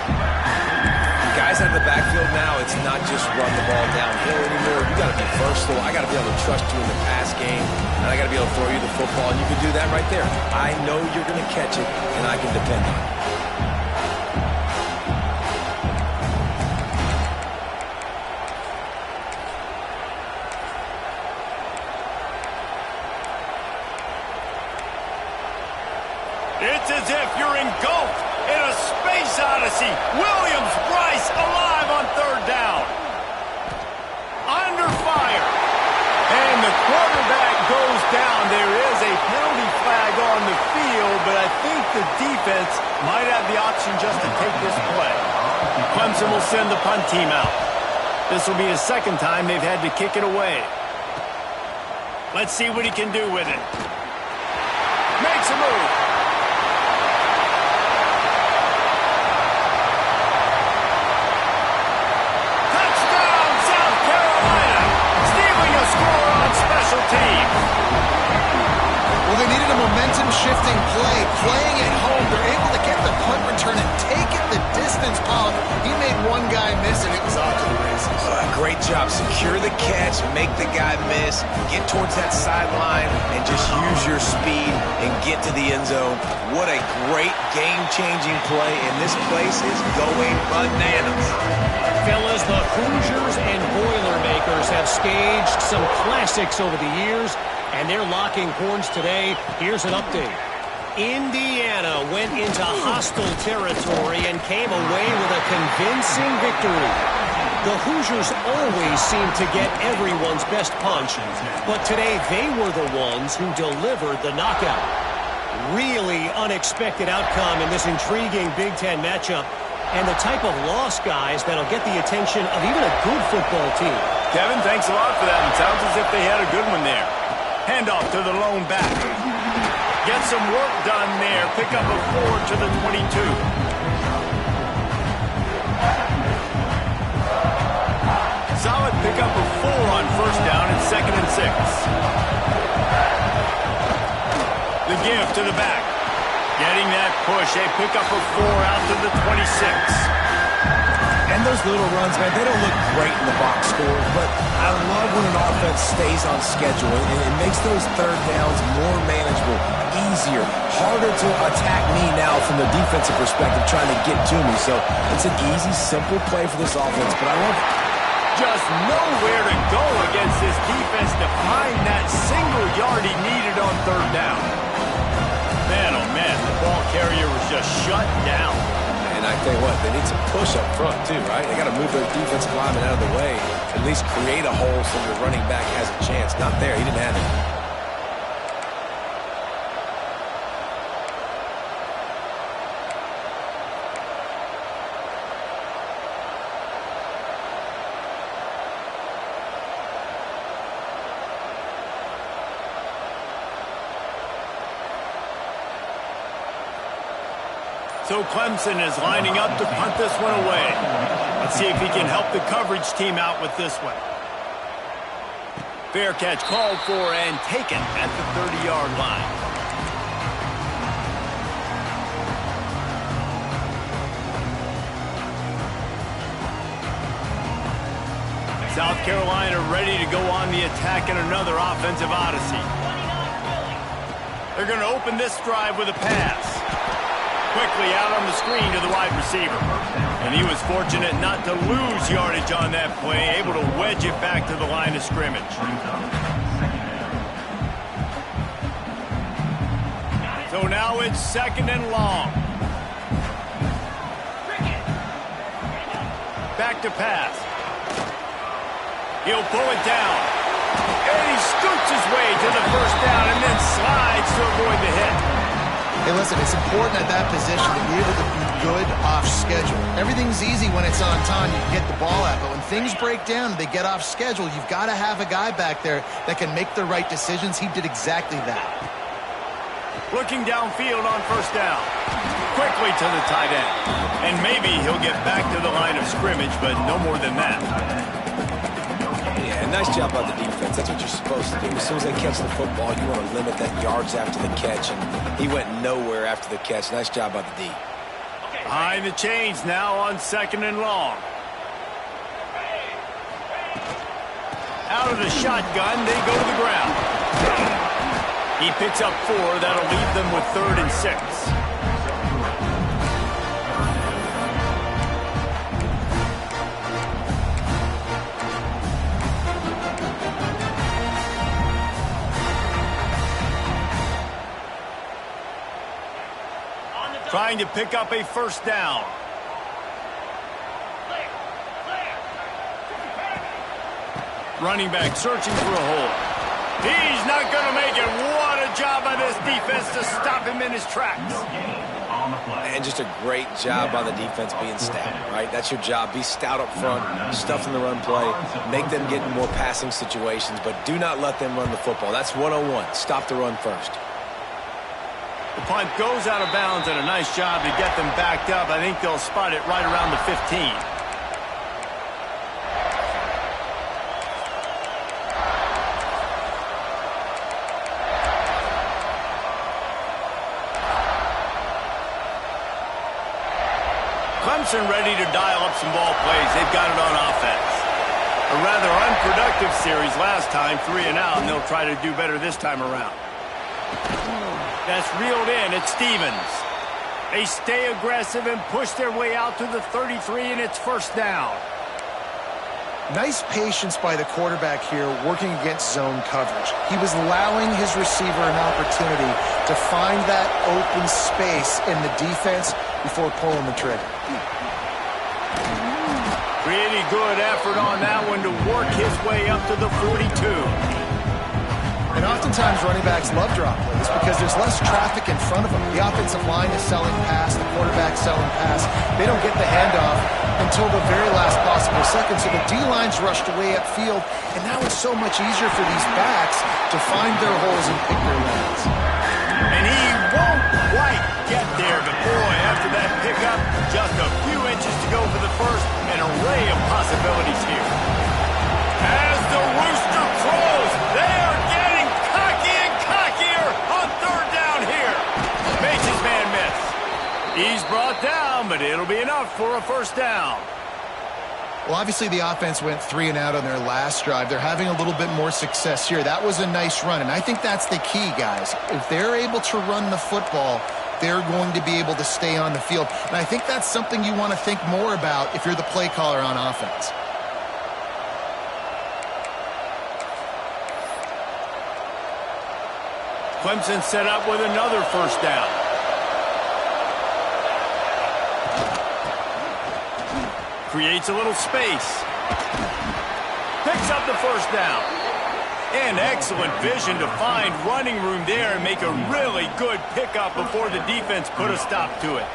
Guys out of the backfield now, it's not just run the ball downhill anymore. You got to be versatile. I got to be able to trust you in the pass game, and I got to be able to throw you the football, and you can do that right there. I know you're going to catch it, and I can depend on it. It's as if you're engulfed in a space odyssey. Williams-Brice alive on third down. Under fire. And the quarterback goes down. There is a penalty flag on the field, but I think the defense might have the option just to take this play. Clemson will send the punt team out. This will be the second time they've had to kick it away. Let's see what he can do with it. Makes a move. Special teams. Well, they needed a momentum-shifting play. Playing at home, they're able to get the punt return and take it the distance. Pollock, he made one guy miss, and it was off to the races. Great job. Secure the catch, make the guy miss, get towards that sideline, and just use your speed and get to the end zone. What a great game-changing play, and this place is going bananas. Fellas, the Hoosiers and Boilermakers have staged some classics over the years, and they're locking horns today. Here's an update. Indiana went into hostile territory and came away with a convincing victory. The Hoosiers always seem to get everyone's best punch, but today they were the ones who delivered the knockout. Really unexpected outcome in this intriguing Big Ten matchup, and the type of loss, guys, that'll get the attention of even a good football team. Kevin, thanks a lot for that. It sounds as if they had a good one there. Handoff to the lone back. Get some work done there. Pick up a 4 to the 22. Solid pick up a 4 on first down and 2nd and 6. The give to the back. Getting that push, a pick up of 4 out to the 26. And those little runs, man, they don't look great in the box score, but I love when an offense stays on schedule, and it makes those third downs more manageable, easier, harder to attack me now from the defensive perspective trying to get to me. So it's an easy, simple play for this offense, but I love it. Just nowhere to go against this defense to find that single yard he needed on third down. Man, oh man, the ball carrier was just shut down. And I tell you what, they need some push up front too, right? They got to move those defensive linemen out of the way, at least create a hole so your running back has a chance. Not there, he didn't have it. So Clemson is lining up to punt this one away. Let's see if he can help the coverage team out with this one. Fair catch called for and taken at the 30-yard line. South Carolina ready to go on the attack in another offensive odyssey. They're going to open this drive with a pass. Quickly out on the screen to the wide receiver. And he was fortunate not to lose yardage on that play, able to wedge it back to the line of scrimmage. So now it's 2nd and long. Back to pass. He'll pull it down. And he scoots his way to the first down and then slides to avoid the hit. Hey, listen, it's important at that position to be able to be good off schedule. Everything's easy when it's on time. You can get the ball out. But when things break down, they get off schedule, you've got to have a guy back there that can make the right decisions. He did exactly that. Looking downfield on first down. Quickly to the tight end. And maybe he'll get back to the line of scrimmage, but no more than that. Yeah, nice job by the defense. That's what you're supposed to do. As soon as they catch the football, you want to limit that yards after the catch, and he went nowhere after the catch. Nice job by the D. Behind the chains now on 2nd and long. Out of the shotgun, they go to the ground. He picks up 4. That'll leave them with 3rd and 6. Trying to pick up a first down. Running back searching for a hole. He's not going to make it. What a job by this defense to stop him in his tracks. And just a great job by the defense being stout, right? That's your job. Be stout up front, stuff in the run play, make them get in more passing situations, but do not let them run the football. That's 101. Stop the run first. The punt goes out of bounds, and a nice job to get them backed up. I think they'll spot it right around the 15. Clemson ready to dial up some ball plays. They've got it on offense. A rather unproductive series last time, 3 and out, and they'll try to do better this time around. That's reeled in. It's Stevens. They stay aggressive and push their way out to the 33, and it's first down. Nice patience by the quarterback here working against zone coverage. He was allowing his receiver an opportunity to find that open space in the defense before pulling the trigger. Pretty good effort on that one to work his way up to the 42. And oftentimes running backs love drop plays because there's less traffic in front of them. The offensive line is selling pass, the quarterback selling pass. They don't get the handoff until the very last possible second. So the D-line's rushed away upfield, and now it's so much easier for these backs to find their holes and pick their lanes. And he won't quite get there, but boy, after that pickup, just a few inches to go for the first, an array of possibilities here. As the rooster crows, they are getting cocky and cockier on third down here. Makes his man miss. He's brought down, but it'll be enough for a first down. Well, obviously the offense went 3 and out on their last drive. They're having a little bit more success here. That was a nice run, and I think that's the key, guys. If they're able to run the football, they're going to be able to stay on the field. And I think that's something you want to think more about if you're the play caller on offense. Clemson set up with another first down. Creates a little space. Picks up the first down. And excellent vision to find running room there and make a really good pickup before the defense put a stop to it.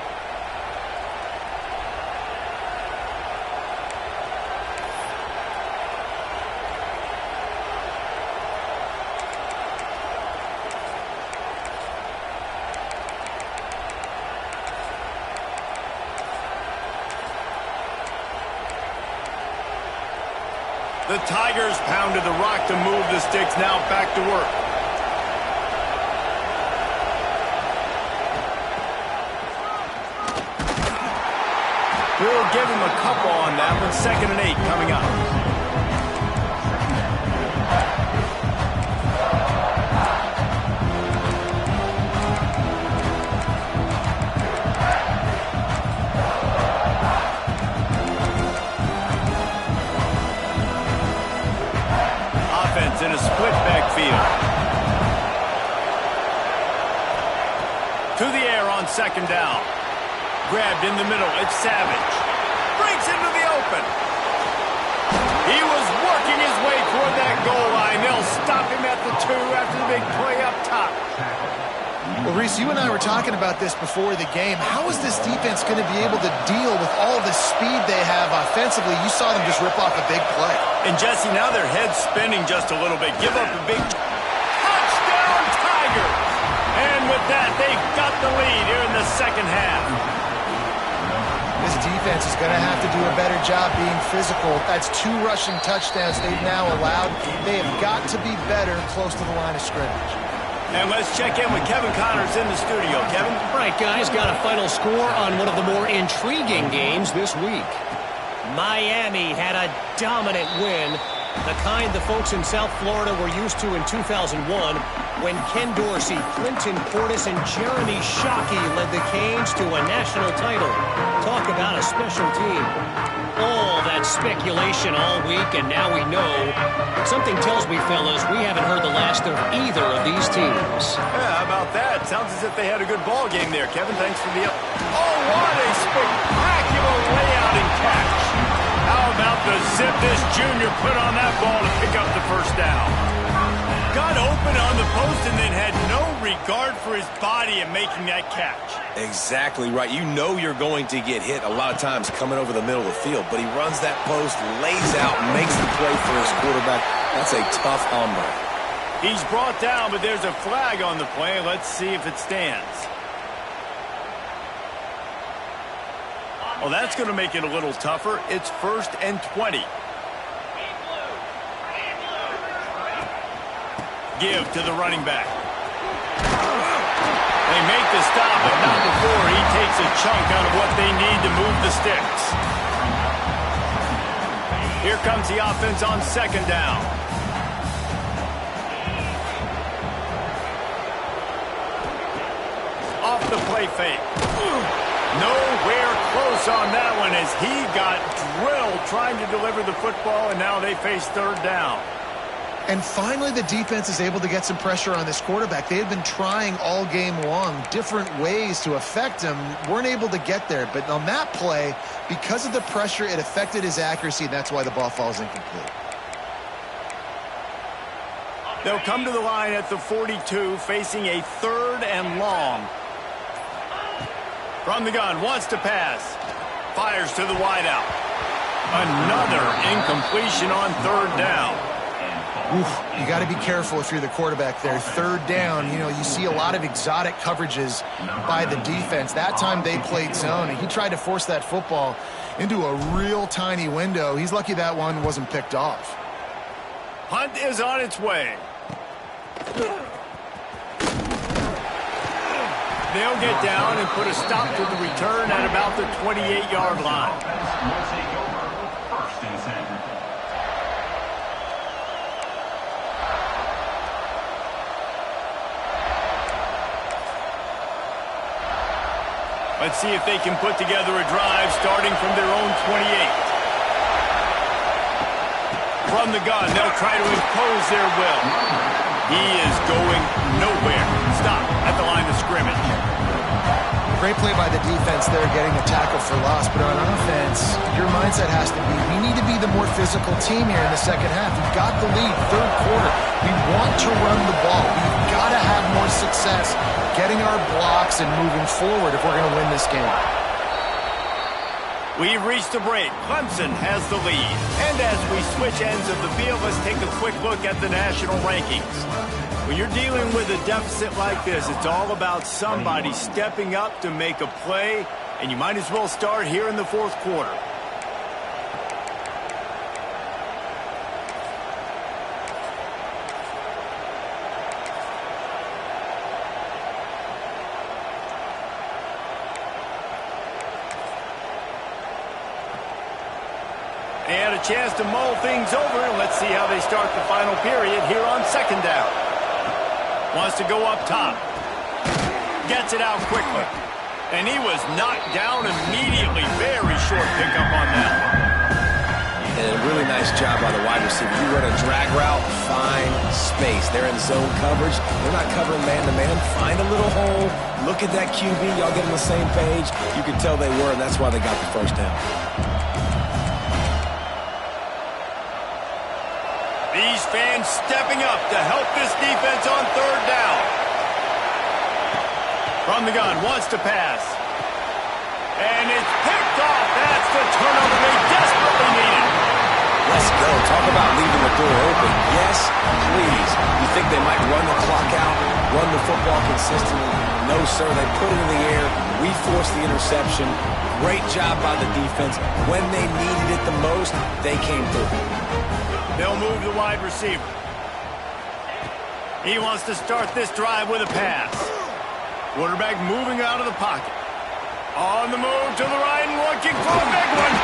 The Tigers pounded the rock to move the sticks. Now back to work. We'll give him a couple on that one. 2nd and 8 coming up. In a split backfield. To the air on 2nd down. Grabbed in the middle. It's Savage. Breaks into the open. He was working his way toward that goal line. They'll stop him at the 2 after the big play up top. Well, Reese, you and I were talking about this before the game. How is this defense going to be able to deal with all the speed they have offensively? You saw them just rip off a big play. And, Jesse, now their head's spinning just a little bit. Give up a big touchdown, Tigers! And with that, they've got the lead here in the 2nd half. This defense is going to have to do a better job being physical. That's 2 rushing touchdowns they've now allowed. They have got to be better close to the line of scrimmage. And let's check in with Kevin Connors in the studio. Kevin? All right, guys, got a final score on one of the more intriguing games this week. Miami had a dominant win, the kind the folks in South Florida were used to in 2001 when Ken Dorsey, Clinton Portis, and Jeremy Shockey led the Canes to a national title. Talk about a special team. All that speculation all week, and now we know. Something tells me, fellas, we haven't heard the last of either of these teams. Yeah, how about that? Sounds as if they had a good ball game there. Kevin, thanks for the up. Oh, what a spectacular layout and catch. How about the zip this junior put on that ball to pick up the first down? Got open on the post and then had no regard for his body in making that catch. Exactly right. You know you're going to get hit a lot of times coming over the middle of the field, but he runs that post, lays out, makes the play for his quarterback. That's a tough hombre. He's brought down, but there's a flag on the play. Let's see if it stands. Well, that's going to make it a little tougher. It's 1st and 20. Give to the running back. They make the stop, but not before he takes a chunk out of what they need to move the sticks. Here comes the offense on 2nd down. Off the play fake. Nowhere close on that one as he got drilled trying to deliver the football, and now they face 3rd down. And finally, the defense is able to get some pressure on this quarterback. They had been trying all game long different ways to affect him. Weren't able to get there. But on that play, because of the pressure, it affected his accuracy, and that's why the ball falls incomplete. They'll come to the line at the 42, facing a 3rd and long. From the gun, wants to pass. Fires to the wideout. Another incompletion on 3rd down. Oof, you got to be careful if you're the quarterback there. 3rd down, you know, you see a lot of exotic coverages by the defense. That time they played zone, and he tried to force that football into a real tiny window. He's lucky that one wasn't picked off. Hunt is on its way. They'll get down and put a stop to the return at about the 28-yard line. Let's see if they can put together a drive starting from their own 28. From the gun, they'll try to impose their will. He is going nowhere. Stop at the line of scrimmage. Great play by the defense there, getting a tackle for loss. But on offense, your mindset has to be, we need to be the more physical team here in the second half. We've got the lead, third quarter. We want to run the ball. We've got to have more success getting our blocks and moving forward if we're going to win this game. We've reached a break. Clemson has the lead. And as we switch ends of the field, let's take a quick look at the national rankings. When you're dealing with a deficit like this, it's all about somebody stepping up to make a play, and you might as well start here in the fourth quarter. They had a chance to mull things over, and let's see how they start the final period here on second down. Wants to go up top. Gets it out quickly. And he was knocked down immediately. Very short pickup on that. And a really nice job by the wide receiver. You run a drag route, find space. They're in zone coverage. They're not covering man-to-man. Find a little hole. Look at that QB. Y'all get on the same page. You can tell they were, and that's why they got the first down. These fans stepping up to help this defense on third down. From the gun, wants to pass. And it's picked off. That's the turnover they desperately needed. Let's go. Talk about leaving the door open. Yes, please. You think they might run the clock out, run the football consistently? No, sir. They put it in the air. We forced the interception. Great job by the defense. When they needed it the most, they came through. They'll move the wide receiver. He wants to start this drive with a pass. Quarterback moving out of the pocket. On the move to the right and looking for a big one.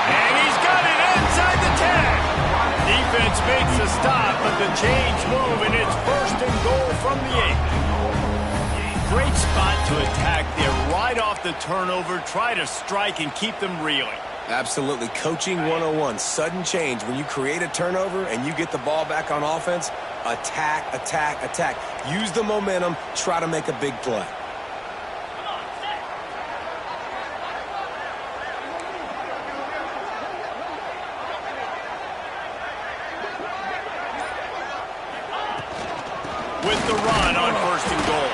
And he's got it inside the 10. Defense makes a stop, but the change move, and it's first and goal from the 8. Great spot to attack there right off the turnover. Try to strike and keep them reeling. Absolutely. Coaching 101. Sudden change. When you create a turnover and you get the ball back on offense, attack, attack, attack. Use the momentum. Try to make a big play. With the run on first and goal.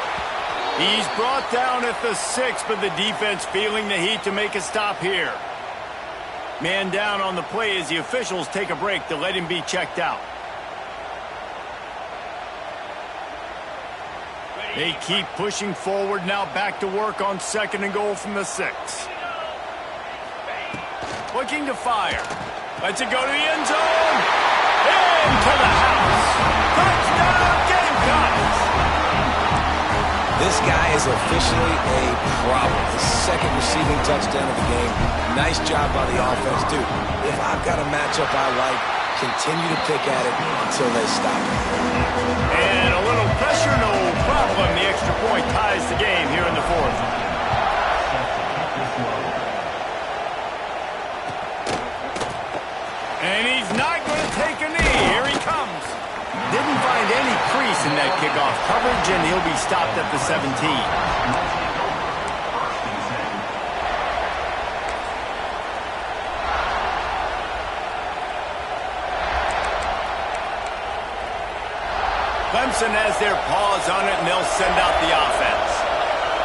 He's brought down at the 6, but the defense feeling the heat to make a stop here. Man down on the play as the officials take a break to let him be checked out. They keep pushing forward, now back to work on second and goal from the 6. Looking to fire. Lets it go to the end zone. Into the house. Touchdown, Gamecocks! This guy is officially a problem. His second receiving touchdown of the game. Nice job by the offense, dude. If I've got a matchup I like, continue to pick at it until they stop it. And a little pressure, no problem. The extra point ties the game here in the fourth. And he's not going to take a knee. Here he comes. Didn't find any crease in that kickoff coverage, and he'll be stopped at the 17. Clemson has their paws on it, and they'll send out the offense.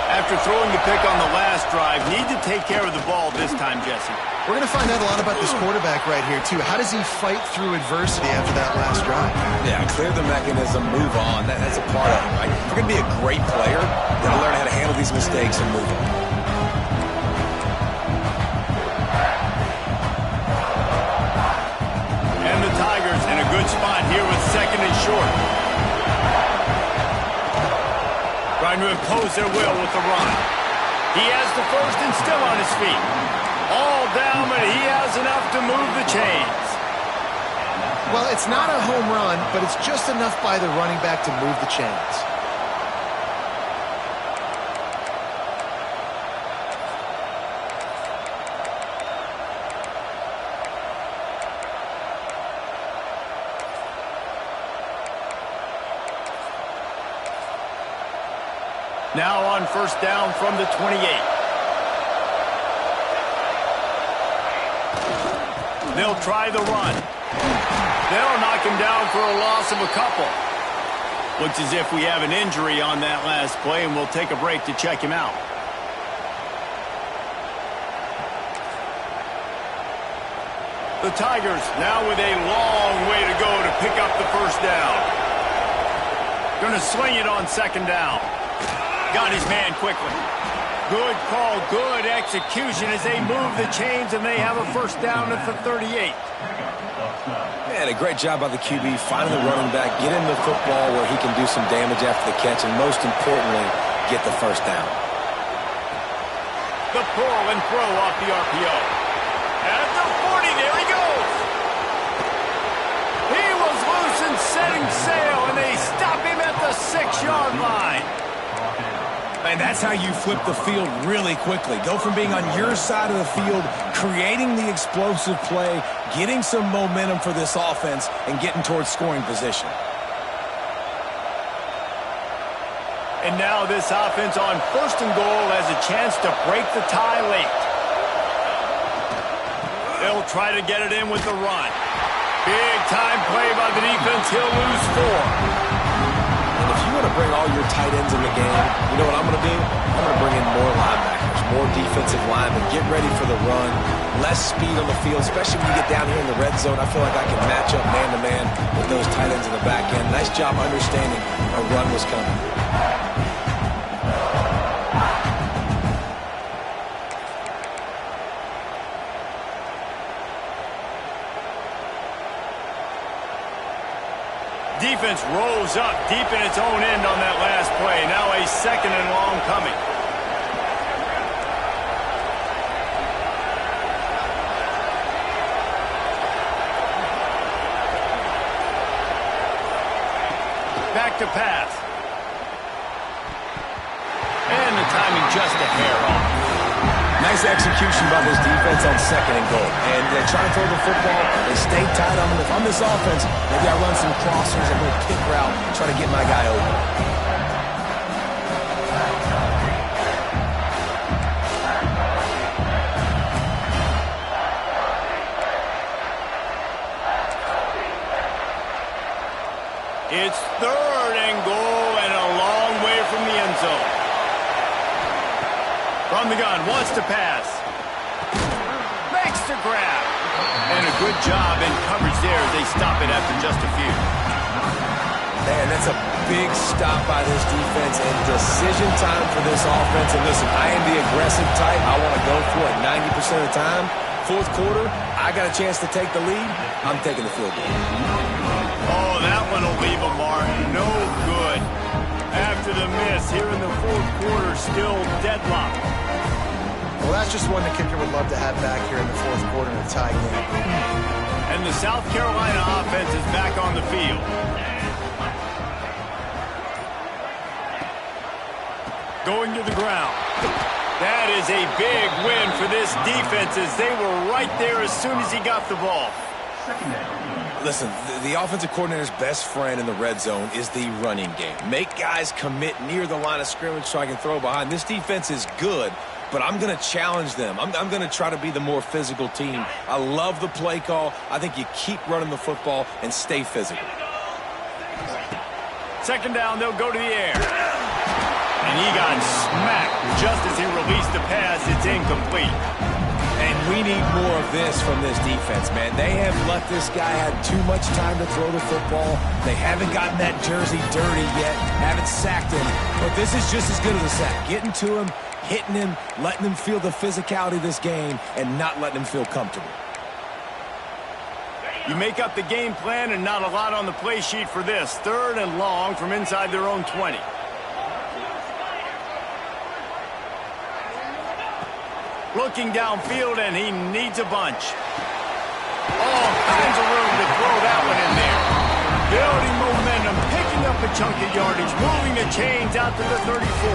After throwing the pick on the last drive, need to take care of the ball this time, Jesse. We're going to find out a lot about this quarterback right here, too. How does he fight through adversity after that last drive? Yeah, clear the mechanism, move on. That's a part of it, right? If you're going to be a great player, you got to learn how to handle these mistakes and move on. And the Tigers in a good spot here with second and short. Trying to impose their will with the run. He has the first and still on his feet. All down, but he has enough to move the chains. Well, it's not a home run, but it's just enough by the running back to move the chains. Now on first down from the 28. They'll try the run. They'll knock him down for a loss of a couple. Looks as if we have an injury on that last play, and we'll take a break to check him out. The Tigers now with a long way to go to pick up the first down. Going to sling it on second down. Got his man quickly. Good call, good execution as they move the chains, and they have a first down at the 38. Man, a great job by the QB, finding the running back, get him the football where he can do some damage after the catch, and most importantly, get the first down. The pull and throw off the RPO. At the 40, there he goes. He was loose and setting sail, and they stop him at the 6-yard line. And that's how you flip the field really quickly. Go from being on your side of the field, creating the explosive play, getting some momentum for this offense, and getting towards scoring position. And now this offense on first and goal has a chance to break the tie late. They'll try to get it in with the run. Big time play by the defense. He'll lose 4. And if you want to bring all your tight ends in the game, you know what I'm going to do? I'm going to bring in more linebackers, more defensive linemen, get ready for the run, less speed on the field, especially when you get down here in the red zone. I feel like I can match up man-to-man with those tight ends in the back end. Nice job understanding a run was coming. Defense rolls up deep in its own end on that last play. Now a second and long coming. Back to pass. And the timing just a hair off. Nice execution by this defense on second and goal. And they try to throw the football. They stay tight on them. If I'm this offense, maybe I run some crossers, a little kick route, try to get my guy open. It's third and goal and a long way from the end zone. From the gun, wants to pass. Makes the grab. And a good job in coverage there as they stop it after just a few. Man, that's a big stop by this defense and decision time for this offense. And listen, I am the aggressive type. I want to go for it 90% of the time. Fourth quarter, I got a chance to take the lead. I'm taking the field goal. Oh, that one will leave a mark. No good. After the miss here in the fourth quarter, still deadlocked. Well, that's just one the kicker would love to have back here in the fourth quarter in a tie game. And the South Carolina offense is back on the field. Going to the ground. That is a big win for this defense as they were right there as soon as he got the ball. Listen, the offensive coordinator's best friend in the red zone is the running game. Make guys commit near the line of scrimmage so I can throw behind. This defense is good, but I'm going to challenge them. I'm going to try to be the more physical team. I love the play call. I think you keep running the football and stay physical. Second down, they'll go to the air. And he got smacked just as he released the pass. It's incomplete. And we need more of this from this defense, man. They have let this guy have too much time to throw the football. They haven't gotten that jersey dirty yet, haven't sacked him. But this is just as good as a sack. Getting to him, hitting him, letting him feel the physicality of this game, and not letting him feel comfortable. You make up the game plan and not a lot on the play sheet for this. Third and long from inside their own 20. Looking downfield, and he needs a bunch. All kinds of room to throw that one in there. Building momentum, picking up a chunk of yardage, moving the chains out to the 34.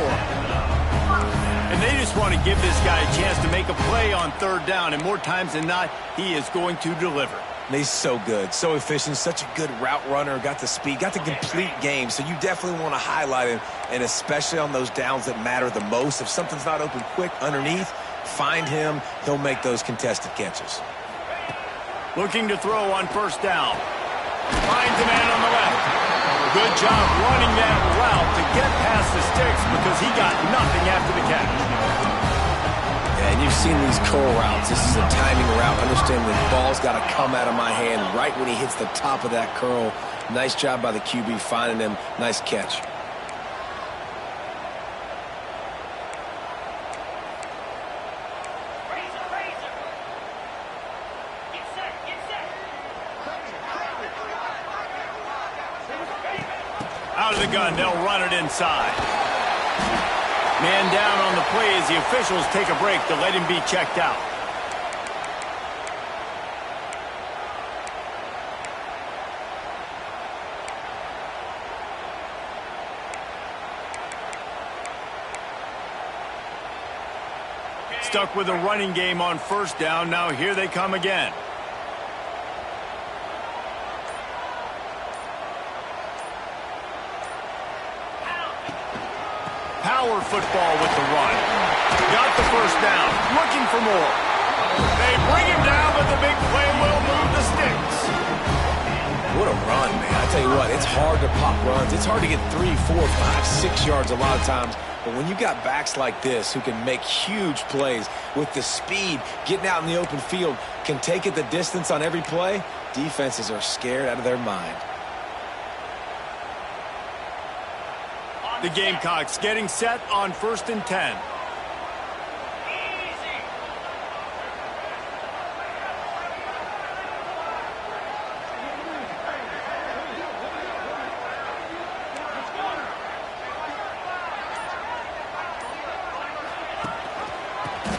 And they just want to give this guy a chance to make a play on third down, and more times than not, he is going to deliver. And he's so good, so efficient, such a good route runner, got the speed, got the complete game. So you definitely want to highlight him, and especially on those downs that matter the most. If something's not open quick underneath, find him. He'll make those contested catches. Looking to throw on first down. Finds a man on the left. Good job running that route to get past the sticks because he got nothing after the catch. And you've seen these curl routes. This is a timing route. Understand the ball's got to come out of my hand right when he hits the top of that curl. Nice job by the QB finding him. Nice catch. Out of the gun, they'll run it inside. Man down on the play as the officials take a break to let him be checked out. Stuck with a running game on first down. Now here they come again. Power football with the run. Got the first down. Looking for more. They bring him down, but the big play will move the sticks. What a run, man. I tell you what, it's hard to pop runs. It's hard to get 3, 4, 5, 6 yards a lot of times. But when you got backs like this who can make huge plays with the speed, getting out in the open field, can take it the distance on every play, defenses are scared out of their mind. The Gamecocks getting set on 1st and 10.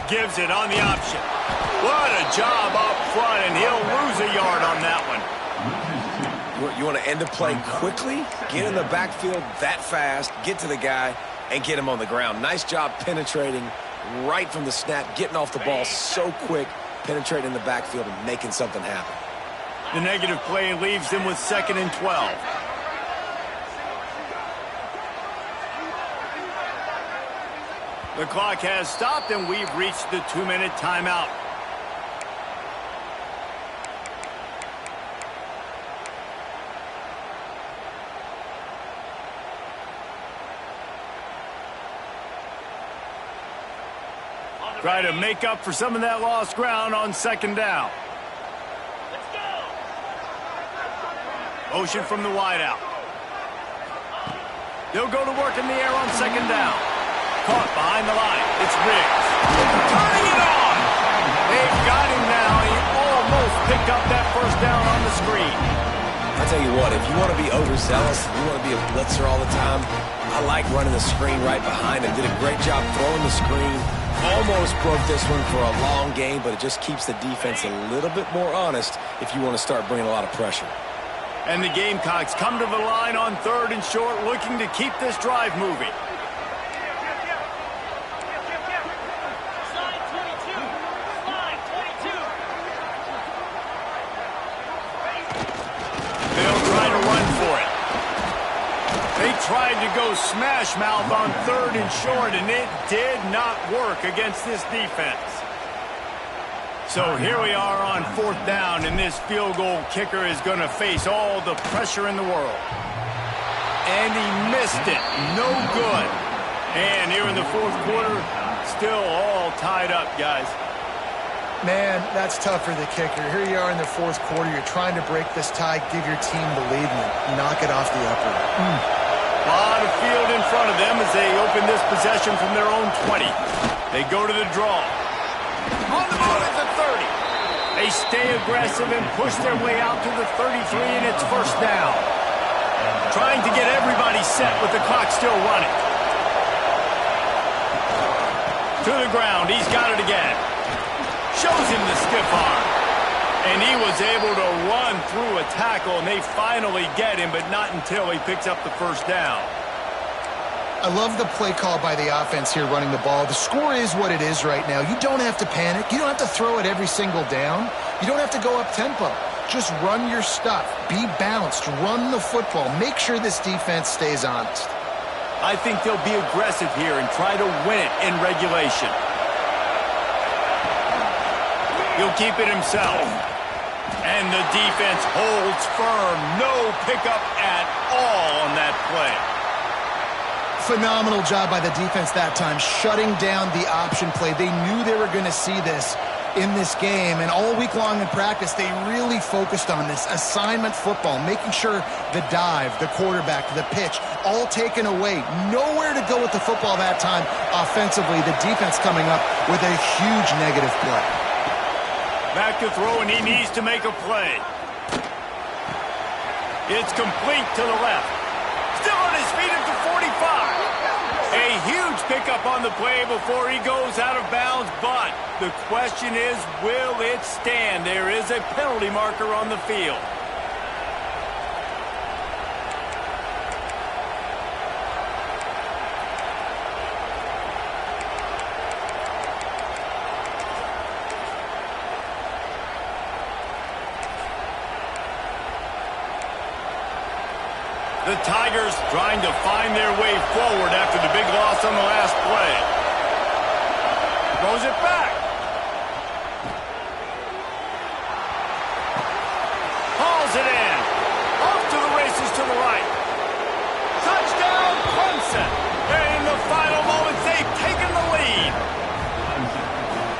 Gives it on the option. What a job up front, and he'll lose a yard on that one. You want to end a play quickly, get in the backfield that fast, get to the guy, and get him on the ground. Nice job penetrating right from the snap, getting off the ball so quick, penetrating in the backfield and making something happen. The negative play leaves them with 2nd and 12. The clock has stopped, and we've reached the 2-minute timeout. Try to make up for some of that lost ground on 2nd down. Let's go. Motion from the wideout. They'll go to work in the air on 2nd down. Caught behind the line. It's Riggs. Turning it on. They've got him now. He almost picked up that first down on the screen. I tell you what, if you want to be overzealous, if you want to be a blitzer all the time, I like running the screen right behind him. Did a great job throwing the screen. Almost broke this one for a long game, but it just keeps the defense a little bit more honest if you want to start bringing a lot of pressure. And the Gamecocks come to the line on 3rd and short, looking to keep this drive moving. They'll try to run for it. They tried to go smash mouth on 3rd and short, and it did not work against this defense. So here we are on 4th down, and this field goal kicker is going to face all the pressure in the world. And he missed it. No good. And here in the 4th quarter, still all tied up, guys. Man, that's tough for the kicker. Here you are in the 4th quarter. You're trying to break this tie, give your team the lead, and knock it off the upper. A lot of field in front of them as they open this possession from their own 20. They go to the draw. On the move at the 30. They stay aggressive and push their way out to the 33, and it's 1st down. Trying to get everybody set with the clock still running. To the ground. He's got it again. Shows him the stiff arm. And he was able to run through a tackle, and they finally get him, but not until he picks up the 1st down. I love the play call by the offense here running the ball. The score is what it is right now. You don't have to panic. You don't have to throw it every single down. You don't have to go up tempo. Just run your stuff. Be balanced. Run the football. Make sure this defense stays honest. I think they'll be aggressive here and try to win it in regulation. He'll keep it himself. And the defense holds firm. No pickup at all on that play. Phenomenal job by the defense that time, shutting down the option play. They knew they were going to see this in this game, and all week long in practice, they really focused on this assignment football, making sure the dive, the quarterback, the pitch, all taken away. Nowhere to go with the football that time offensively. The defense coming up with a huge negative play. Back to throw, and he needs to make a play. It's complete to the left. Still on his feet at the 45. A huge pickup on the play before he goes out of bounds, but the question is, will it stand? There is a penalty marker on the field. The Tigers trying to find their way forward after the big loss on the last play. Throws it back. Hauls it in. Off to the races to the right. Touchdown, Clemson. And in the final moments, they've taken the lead.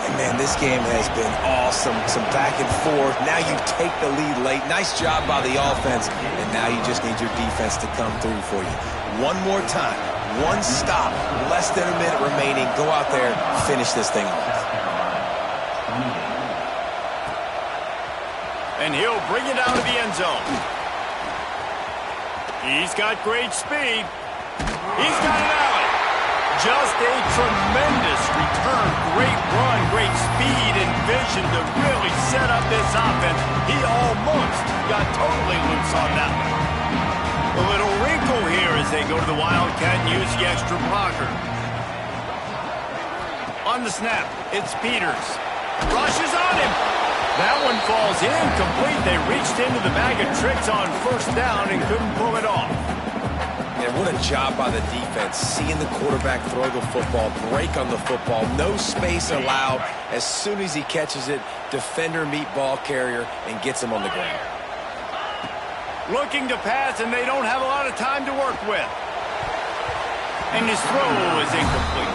And man, this game has been awesome. Some back and forth. Now you take the lead late. Nice job by the offense. And now you just need your defense to come through for you. One more time. One stop. Less than a minute remaining. Go out there, finish this thing off. And he'll bring it out of the end zone. He's got great speed. He's got an alley. Just a tremendous return. Great run, great speed and vision to really set up this offense. He almost got totally loose on that one. A little wrinkle here as they go to the Wildcat and use the extra blocker. On the snap, it's Peters. Rushes on him. That one falls incomplete. They reached into the bag of tricks on first down and couldn't pull it off. And what a job by the defense, seeing the quarterback throw the football, break on the football, no space allowed. As soon as he catches it, defender meet ball carrier and gets him on the ground. Looking to pass, and they don't have a lot of time to work with. And his throw is incomplete.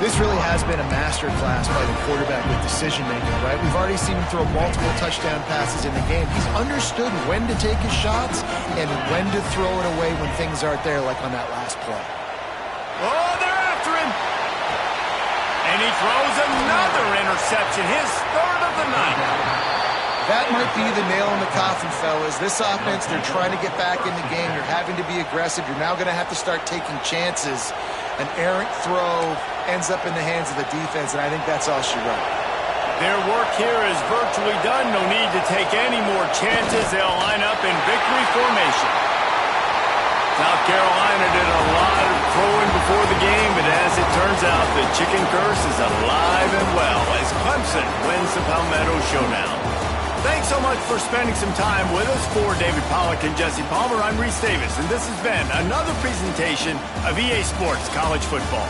This really has been a masterclass by the quarterback with decision-making, right? We've already seen him throw multiple touchdown passes in the game. He's understood when to take his shots and when to throw it away when things aren't there, like on that last play. Oh, they're after him. And he throws another interception, his third of the night. That might be the nail in the coffin, fellas. This offense, they're trying to get back in the game. They're having to be aggressive. You're now going to have to start taking chances. An errant throw ends up in the hands of the defense, and I think that's all she wrote. Their work here is virtually done. No need to take any more chances. They'll line up in victory formation. South Carolina did a lot of throwing before the game, but as it turns out, the chicken curse is alive and well as Clemson wins the Palmetto Showdown. Thanks so much for spending some time with us. For David Pollack and Jesse Palmer, I'm Reese Davis, and this has been another presentation of EA Sports College Football.